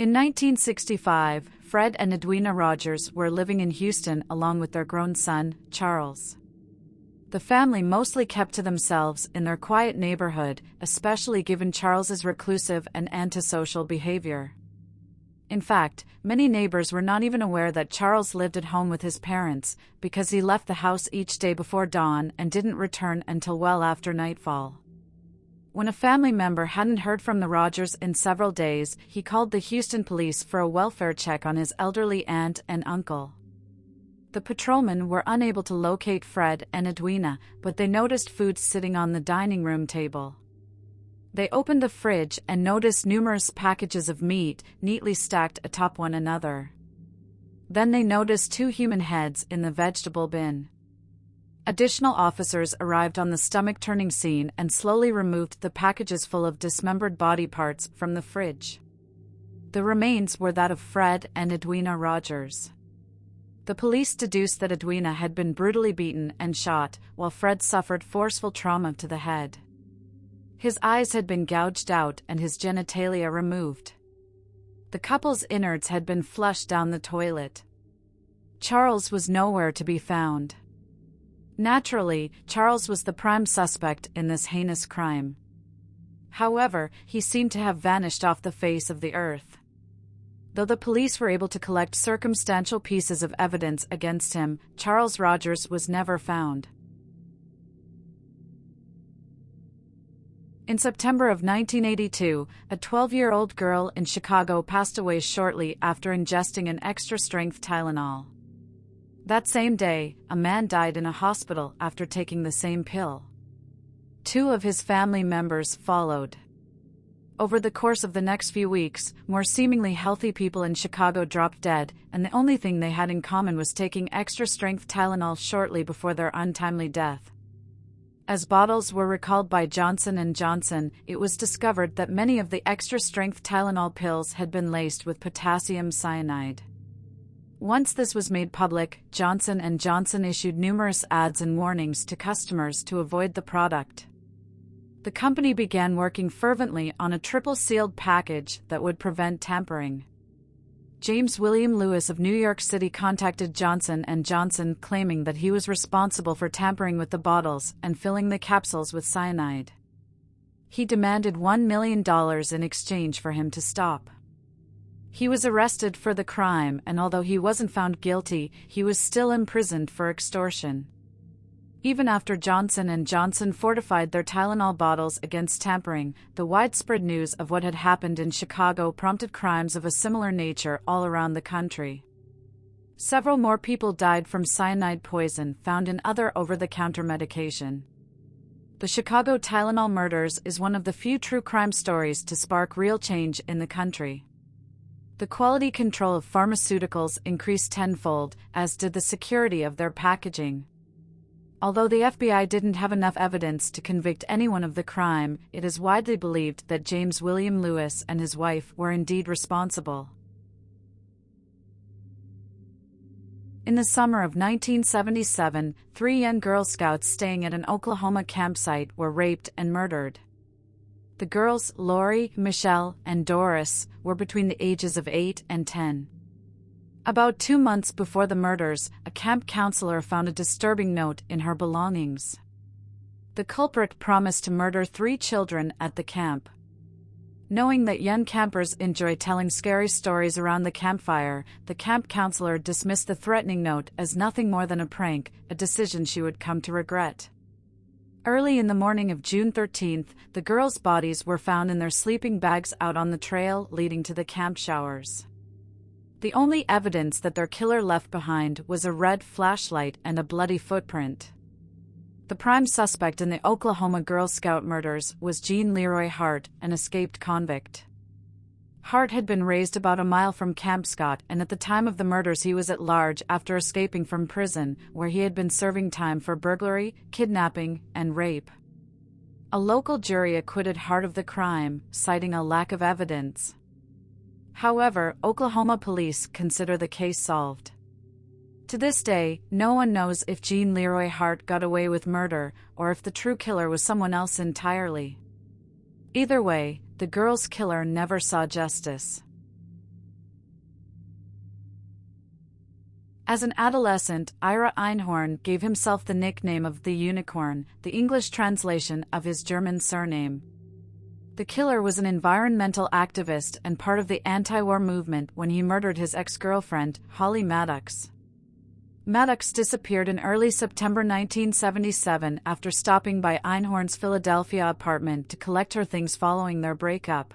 In 1965, Fred and Edwina Rogers were living in Houston along with their grown son, Charles. The family mostly kept to themselves in their quiet neighborhood, especially given Charles's reclusive and antisocial behavior. In fact, many neighbors were not even aware that Charles lived at home with his parents, because he left the house each day before dawn and didn't return until well after nightfall. When a family member hadn't heard from the Rogers in several days, he called the Houston police for a welfare check on his elderly aunt and uncle. The patrolmen were unable to locate Fred and Edwina, but they noticed food sitting on the dining room table. They opened the fridge and noticed numerous packages of meat, neatly stacked atop one another. Then they noticed 2 human heads in the vegetable bin. Additional officers arrived on the stomach-turning scene and slowly removed the packages full of dismembered body parts from the fridge. The remains were that of Fred and Edwina Rogers. The police deduced that Edwina had been brutally beaten and shot, while Fred suffered forceful trauma to the head. His eyes had been gouged out and his genitalia removed. The couple's innards had been flushed down the toilet. Charles was nowhere to be found. Naturally, Charles was the prime suspect in this heinous crime. However, he seemed to have vanished off the face of the earth. Though the police were able to collect circumstantial pieces of evidence against him, Charles Rogers was never found. In September of 1982, a 12-year-old girl in Chicago passed away shortly after ingesting an extra-strength Tylenol. That same day, a man died in a hospital after taking the same pill. 2 of his family members followed. Over the course of the next few weeks, more seemingly healthy people in Chicago dropped dead, and the only thing they had in common was taking extra-strength Tylenol shortly before their untimely death. As bottles were recalled by Johnson & Johnson, it was discovered that many of the extra-strength Tylenol pills had been laced with potassium cyanide. Once this was made public, Johnson & Johnson issued numerous ads and warnings to customers to avoid the product. The company began working fervently on a triple-sealed package that would prevent tampering. James William Lewis of New York City contacted Johnson & Johnson claiming that he was responsible for tampering with the bottles and filling the capsules with cyanide. He demanded $1 million in exchange for him to stop. He was arrested for the crime, and although he wasn't found guilty, he was still imprisoned for extortion. Even after Johnson & Johnson fortified their Tylenol bottles against tampering, the widespread news of what had happened in Chicago prompted crimes of a similar nature all around the country. Several more people died from cyanide poison found in other over-the-counter medication. The Chicago Tylenol murders is one of the few true crime stories to spark real change in the country. The quality control of pharmaceuticals increased tenfold, as did the security of their packaging. Although the FBI didn't have enough evidence to convict anyone of the crime, it is widely believed that James William Lewis and his wife were indeed responsible. In the summer of 1977, 3 young Girl Scouts staying at an Oklahoma campsite were raped and murdered. The girls, Lori, Michelle, and Doris, were between the ages of 8 and 10. About 2 months before the murders, a camp counselor found a disturbing note in her belongings. The culprit promised to murder 3 children at the camp. Knowing that young campers enjoy telling scary stories around the campfire, the camp counselor dismissed the threatening note as nothing more than a prank, a decision she would come to regret. Early in the morning of June 13th, the girls' bodies were found in their sleeping bags out on the trail leading to the camp showers. The only evidence that their killer left behind was a red flashlight and a bloody footprint. The prime suspect in the Oklahoma Girl Scout murders was Gene Leroy Hart, an escaped convict. Hart had been raised about a mile from Camp Scott, and at the time of the murders he was at large after escaping from prison, where he had been serving time for burglary, kidnapping, and rape. A local jury acquitted Hart of the crime, citing a lack of evidence. However, Oklahoma police consider the case solved. To this day, no one knows if Gene Leroy Hart got away with murder, or if the true killer was someone else entirely. Either way, the girl's killer never saw justice. As an adolescent, Ira Einhorn gave himself the nickname of the Unicorn, the English translation of his German surname. The killer was an environmental activist and part of the anti-war movement when he murdered his ex-girlfriend, Holly Maddox. Maddox disappeared in early September 1977 after stopping by Einhorn's Philadelphia apartment to collect her things following their breakup.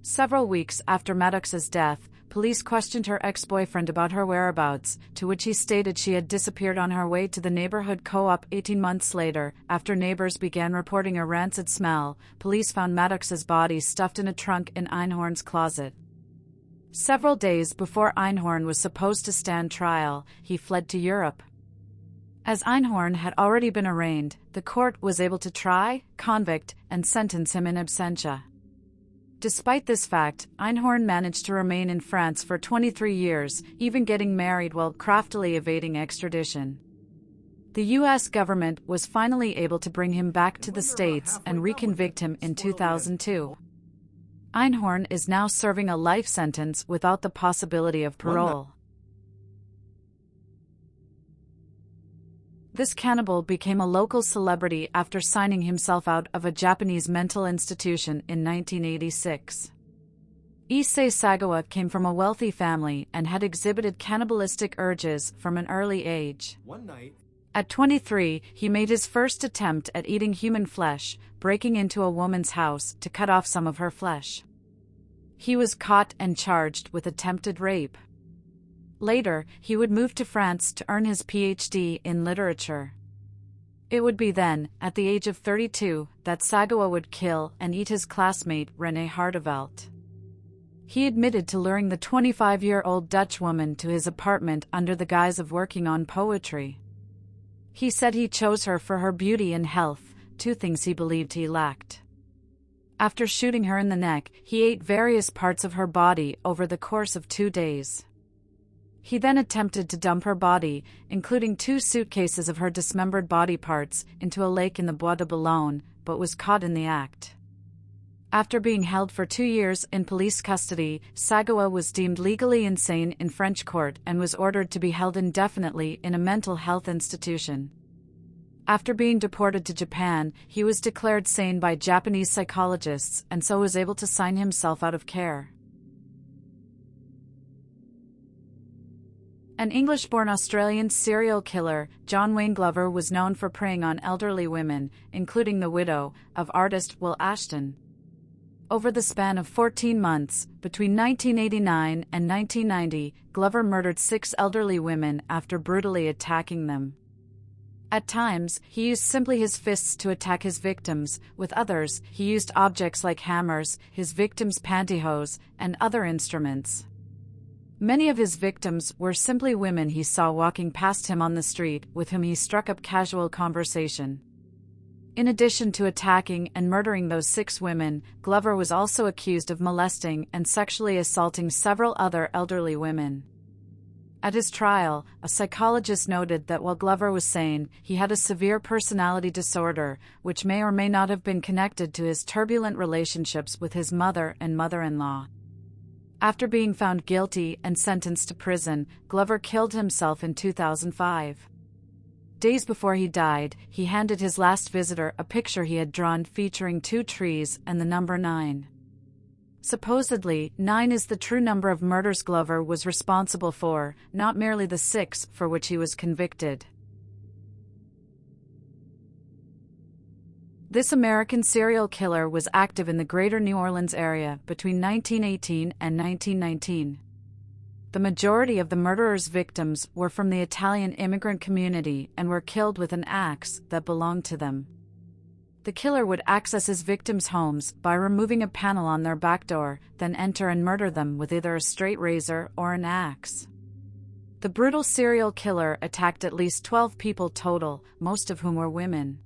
Several weeks after Maddox's death, police questioned her ex-boyfriend about her whereabouts, to which he stated she had disappeared on her way to the neighborhood co-op. 18 months later, after neighbors began reporting a rancid smell, police found Maddox's body stuffed in a trunk in Einhorn's closet. Several days before Einhorn was supposed to stand trial, he fled to Europe. As Einhorn had already been arraigned, the court was able to try, convict, and sentence him in absentia. Despite this fact, Einhorn managed to remain in France for 23 years, even getting married while craftily evading extradition. The U.S. government was finally able to bring him back to the States and reconvict him in 2002. Einhorn is now serving a life sentence without the possibility of parole. This cannibal became a local celebrity after signing himself out of a Japanese mental institution in 1986. Issei Sagawa came from a wealthy family and had exhibited cannibalistic urges from an early age. At 23, he made his first attempt at eating human flesh, breaking into a woman's house to cut off some of her flesh. He was caught and charged with attempted rape. Later, he would move to France to earn his PhD in literature. It would be then, at the age of 32, that Sagawa would kill and eat his classmate René Hardevelt. He admitted to luring the 25-year-old Dutch woman to his apartment under the guise of working on poetry. He said he chose her for her beauty and health, two things he believed he lacked. After shooting her in the neck, he ate various parts of her body over the course of 2 days. He then attempted to dump her body, including 2 suitcases of her dismembered body parts, into a lake in the Bois de Boulogne, but was caught in the act. After being held for 2 years in police custody, Sagawa was deemed legally insane in French court and was ordered to be held indefinitely in a mental health institution. After being deported to Japan, he was declared sane by Japanese psychologists and so was able to sign himself out of care. An English-born Australian serial killer, John Wayne Glover, was known for preying on elderly women, including the widow of artist Will Ashton. Over the span of 14 months, between 1989 and 1990, Glover murdered 6 elderly women after brutally attacking them. At times, he used simply his fists to attack his victims. With others, he used objects like hammers, his victims' pantyhose, and other instruments. Many of his victims were simply women he saw walking past him on the street, with whom he struck up casual conversation. In addition to attacking and murdering those 6 women, Glover was also accused of molesting and sexually assaulting several other elderly women. At his trial, a psychologist noted that while Glover was sane, he had a severe personality disorder, which may or may not have been connected to his turbulent relationships with his mother and mother-in-law. After being found guilty and sentenced to prison, Glover killed himself in 2005. Days before he died, he handed his last visitor a picture he had drawn featuring 2 trees and the number 9. Supposedly, 9 is the true number of murders Glover was responsible for, not merely the 6 for which he was convicted. This American serial killer was active in the greater New Orleans area between 1918 and 1919. The majority of the murderer's victims were from the Italian immigrant community and were killed with an axe that belonged to them. The killer would access his victims' homes by removing a panel on their back door, then enter and murder them with either a straight razor or an axe. The brutal serial killer attacked at least 12 people total, most of whom were women.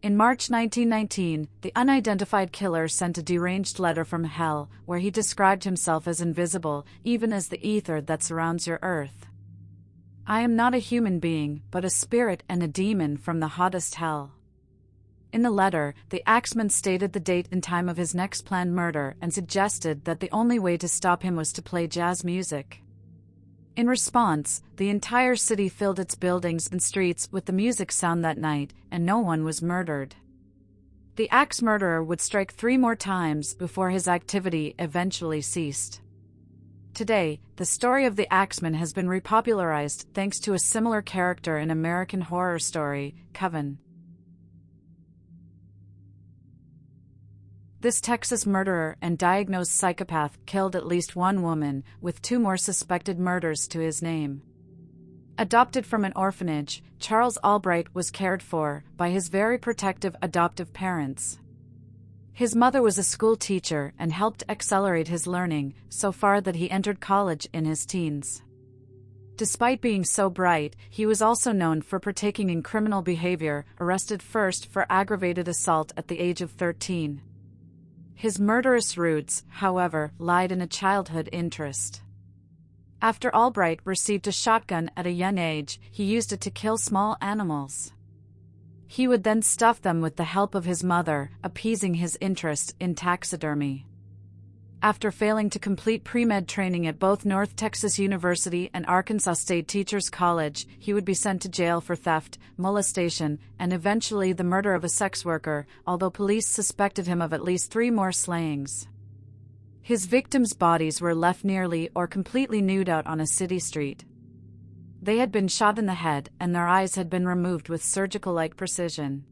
In March 1919, the unidentified killer sent a deranged letter from hell, where he described himself as invisible, even as the ether that surrounds your earth. I am not a human being, but a spirit and a demon from the hottest hell. In the letter, the axeman stated the date and time of his next planned murder and suggested that the only way to stop him was to play jazz music. In response, the entire city filled its buildings and streets with the music sound that night, and no one was murdered. The axe murderer would strike 3 more times before his activity eventually ceased. Today, the story of the Axeman has been repopularized thanks to a similar character in American horror story, Coven. This Texas murderer and diagnosed psychopath killed at least 1 woman, with 2 more suspected murders to his name. Adopted from an orphanage, Charles Albright was cared for by his very protective adoptive parents. His mother was a school teacher and helped accelerate his learning, so far that he entered college in his teens. Despite being so bright, he was also known for partaking in criminal behavior, arrested first for aggravated assault at the age of 13. His murderous roots, however, lied in a childhood interest. After Albright received a shotgun at a young age, he used it to kill small animals. He would then stuff them with the help of his mother, appeasing his interest in taxidermy. After failing to complete pre-med training at both North Texas University and Arkansas State Teachers College, he would be sent to jail for theft, molestation, and eventually the murder of a sex worker, although police suspected him of at least 3 more slayings. His victims' bodies were left nearly or completely nude out on a city street. They had been shot in the head, and their eyes had been removed with surgical-like precision.